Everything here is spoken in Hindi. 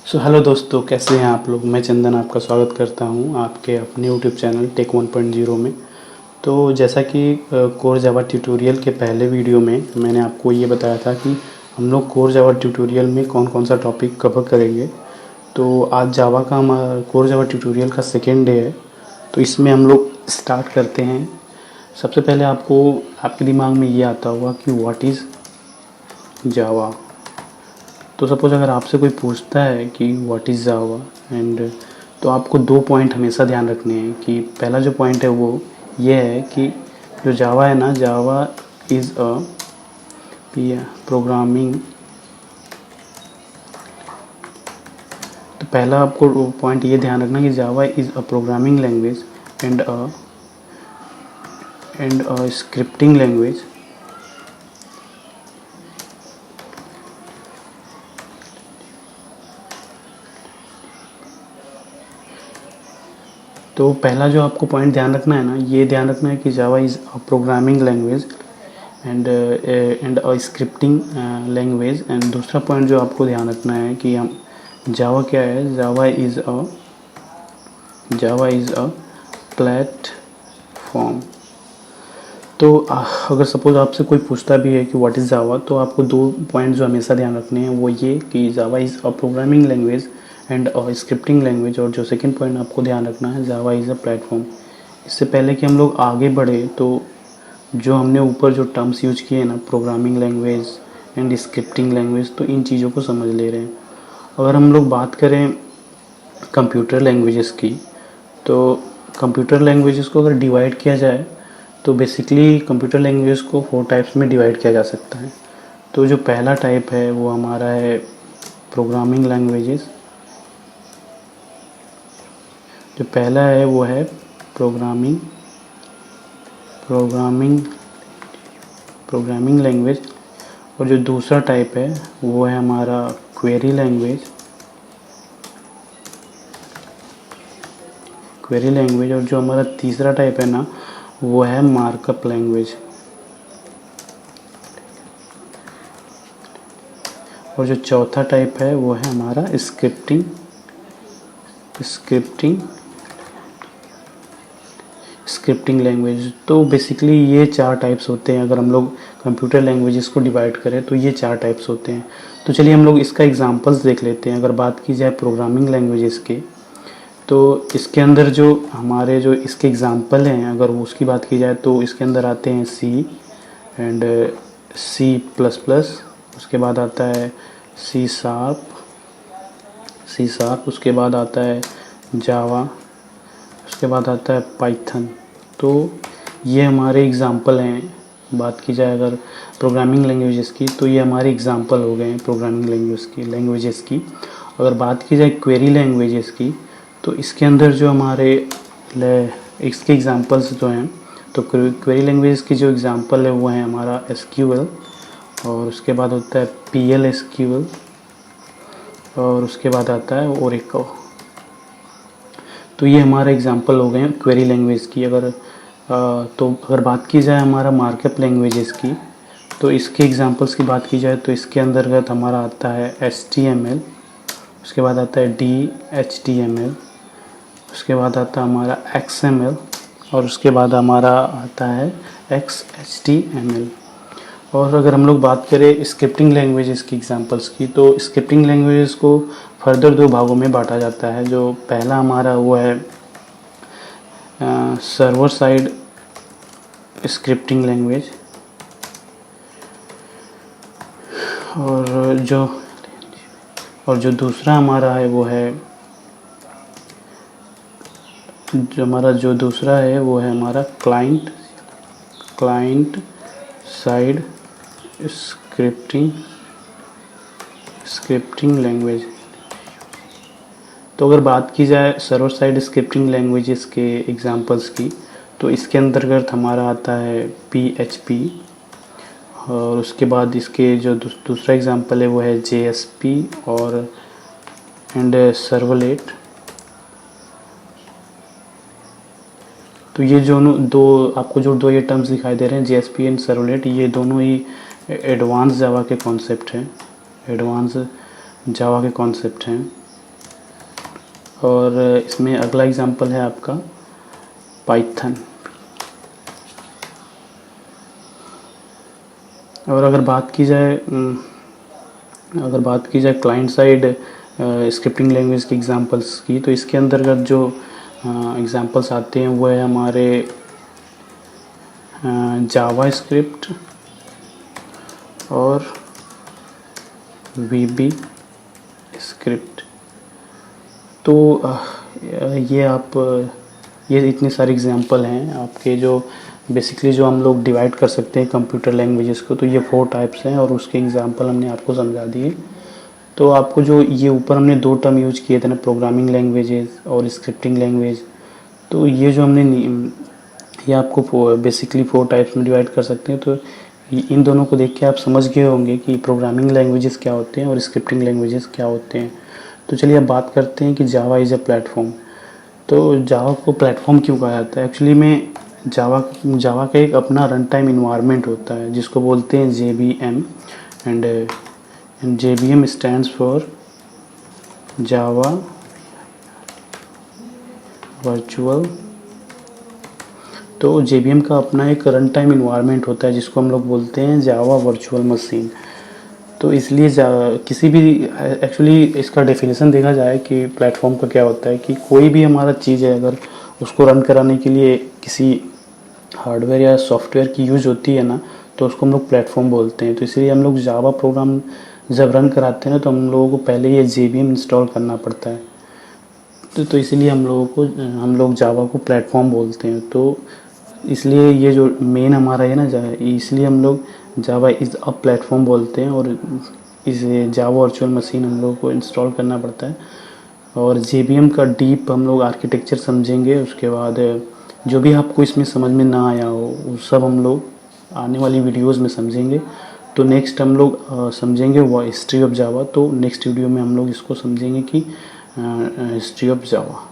हेलो दोस्तों, कैसे हैं आप लोग। मैं चंदन आपका स्वागत करता हूं आपके अपने यूट्यूब चैनल टेक 1.0 में। तो जैसा कि कोर जावा ट्यूटोरियल के पहले वीडियो में मैंने आपको ये बताया था कि हम लोग कोर जावा ट्यूटोरियल में कौन कौन सा टॉपिक कवर करेंगे। तो आज जावा का हमारा कोर जावा ट्यूटोरियल का सेकेंड डे है। तो इसमें हम लोग स्टार्ट करते हैं। सबसे पहले आपके दिमाग में ये आता होगा कि व्हाट इज़ जावा। तो सपोज़ अगर आपसे कोई पूछता है कि व्हाट इज़ जावा एंड तो आपको दो पॉइंट हमेशा ध्यान रखने हैं कि पहला जो पॉइंट है वो ये है कि जो जावा है ना, जावा इज़ अ प्रोग्रामिंग। तो पहला आपको पॉइंट ये ध्यान रखना कि जावा is a programming language and a scripting language. तो पहला जो आपको पॉइंट ध्यान रखना है ना, ये ध्यान रखना है कि जावा is a programming language and a scripting language. And दूसरा पॉइंट जो आपको ध्यान रखना है कि हम जावा क्या है, जावा इज़ अ प्लेटफॉर्म। तो अगर सपोज़ आपसे कोई पूछता भी है कि व्हाट इज़ जावा, तो आपको दो पॉइंट जो हमेशा ध्यान रखने हैं वो ये कि जावा is a programming language and scripting language. और जो सेकंड पॉइंट आपको ध्यान रखना है, जावा इज़ अ प्लेटफॉर्म। इससे पहले कि हम लोग आगे बढ़े तो जो हमने ऊपर जो टर्म्स यूज किए हैं ना, programming language and scripting language, तो इन चीज़ों को समझ ले रहे हैं। अगर हम लोग बात करें कंप्यूटर लैंग्वेजेस की, तो कंप्यूटर लैंग्वेजेस को अगर डिवाइड किया जाए तो बेसिकली कंप्यूटर लैंग्वेज को 4 टाइप्स में डिवाइड किया जा सकता है। तो जो पहला टाइप है वो हमारा है प्रोग्रामिंग लैंग्वेजेस। जो पहला है वो है प्रोग्रामिंग लैंग्वेज। और जो दूसरा टाइप है वो है हमारा क्वेरी लैंग्वेज। और जो हमारा तीसरा टाइप है ना, वो है मार्कअप लैंग्वेज। और जो चौथा टाइप है वो है हमारा स्क्रिप्टिंग लैंग्वेज। तो बेसिकली ये 4 टाइप्स होते हैं। अगर हम लोग कंप्यूटर लैंग्वेजेस को डिवाइड करें तो ये 4 टाइप्स होते हैं। तो चलिए हम लोग इसका एग्जांपल्स देख लेते हैं। अगर बात की जाए प्रोग्रामिंग लैंग्वेजेस के, तो इसके अंदर जो हमारे जो इसके एग्जांपल हैं, अगर उसकी बात की जाए तो इसके अंदर आते हैं सी एंड C++। उसके बाद आता है सी शार्प। उसके बाद आता है जावा। उसके बाद आता है पाइथन। तो ये हमारे एग्जांपल हैं। बात की जाए अगर प्रोग्रामिंग लैंग्वेजेस की, तो ये हमारे एग्जांपल हो गए हैं प्रोग्रामिंग लैंग्वेजेस की। अगर बात की जाए क्वेरी लैंग्वेजेस की, तो इसके अंदर जो हमारे इसके एग्जांपल्स जो हैं, तो क्वेरी लैंग्वेजेस की जो एग्जांपल है वो है हमारा SQL। और उसके बाद होता है PL/SQL। और उसके बाद आता है ओरेकल। तो ये हमारे एग्जांपल हो गए हैं क्वेरी लैंग्वेज की। अगर बात की जाए हमारा मार्कअप लैंग्वेजेस की, तो इसके एग्जांपल्स की बात की जाए तो इसके अंतर्गत हमारा आता है HTML। उसके बाद आता है DHTML। उसके बाद आता है हमारा XML। और उसके बाद हमारा आता है XHTML। और अगर हम लोग बात करें स्क्रिप्टिंग लैंग्वेजेस की एग्जांपल्स की, तो स्क्रिप्टिंग लैंग्वेजेस को फर्दर 2 भागों में बांटा जाता है। जो पहला हमारा वो है सर्वर साइड स्क्रिप्टिंग लैंग्वेज। और जो दूसरा हमारा है वो है हमारा क्लाइंट साइड स्क्रिप्टिंग लैंग्वेज। तो अगर बात की जाए सर्वर साइड स्क्रिप्टिंग लैंग्वेजेस के एग्जांपल्स की, तो इसके अंतर्गत हमारा आता है PHP। और उसके बाद इसके जो दूसरा एग्जांपल है वो है JSP और सर्वलेट। तो ये जो आपको जो ये टर्म्स दिखाई दे रहे हैं, JSP एंड सर्वलेट, ये दोनों ही एडवांस जावा के कॉन्सेप्ट हैं। और इसमें अगला एग्जांपल है आपका पाइथन। और अगर बात की जाए क्लाइंट साइड स्क्रिप्टिंग लैंग्वेज के एग्जांपल्स की, तो इसके अंतर्गत जो एग्जांपल्स आते हैं वो है हमारे जावा स्क्रिप्ट और वीबी स्क्रिप्ट। तो ये इतने सारे एग्जांपल हैं आपके, जो बेसिकली जो हम लोग डिवाइड कर सकते हैं कंप्यूटर लैंग्वेजेस को। तो ये 4 टाइप्स हैं और उसके एग्जांपल हमने आपको समझा दिए। तो आपको जो ये ऊपर हमने 2 टर्म यूज किए थे ना, प्रोग्रामिंग लैंग्वेजेस और स्क्रिप्टिंग लैंग्वेज, तो ये जो हमने ये आपको बेसिकली 4 टाइप्स में डिवाइड कर सकते हैं। तो इन दोनों को देख के आप समझ गए होंगे कि प्रोग्रामिंग लैंग्वेजेस क्या होते हैं और स्क्रिप्टिंग लैंग्वेजेस क्या होते हैं। तो चलिए अब बात करते हैं कि जावा इज़ अ प्लेटफॉर्म। तो जावा को प्लेटफॉर्म क्यों कहा जाता है? एक्चुअली में जावा का एक अपना रन टाइम इन्वायरमेंट होता है जिसको बोलते हैं JVM, and JVM stands for Java virtual. तो JVM का अपना एक रन टाइम इन्वायरमेंट होता है जिसको हम लोग बोलते हैं जावा वर्चुअल मशीन। तो इसलिए किसी भी एक्चुअली इसका डेफिनेशन देखा जाए कि प्लेटफॉर्म का क्या होता है, कि कोई भी हमारा चीज़ है अगर उसको रन कराने के लिए किसी हार्डवेयर या सॉफ्टवेयर की यूज़ होती है ना, तो उसको हम लोग प्लेटफॉर्म बोलते हैं। तो इसलिए हम लोग जावा प्रोग्राम जब रन कराते हैं ना, तो हम लोगों को पहले ये JVM इंस्टॉल करना पड़ता है। तो इसलिए हम लोग जावा को प्लेटफॉर्म बोलते हैं। तो इसलिए ये जो मेन हमारा है ना, इसलिए हम लोग जावा इज़ अ प्लेटफॉर्म बोलते हैं। और इस जावा वर्चुअल मशीन हम लोगों को इंस्टॉल करना पड़ता है। और JVM का डीप हम लोग आर्किटेक्चर समझेंगे। उसके बाद जो भी आपको इसमें समझ में ना आया हो वो सब हम लोग आने वाली वीडियोज़ में समझेंगे। तो नेक्स्ट हम लोग समझेंगे वो हिस्ट्री ऑफ जावा। तो नेक्स्ट वीडियो में हम लोग इसको समझेंगे कि हिस्ट्री ऑफ जावा।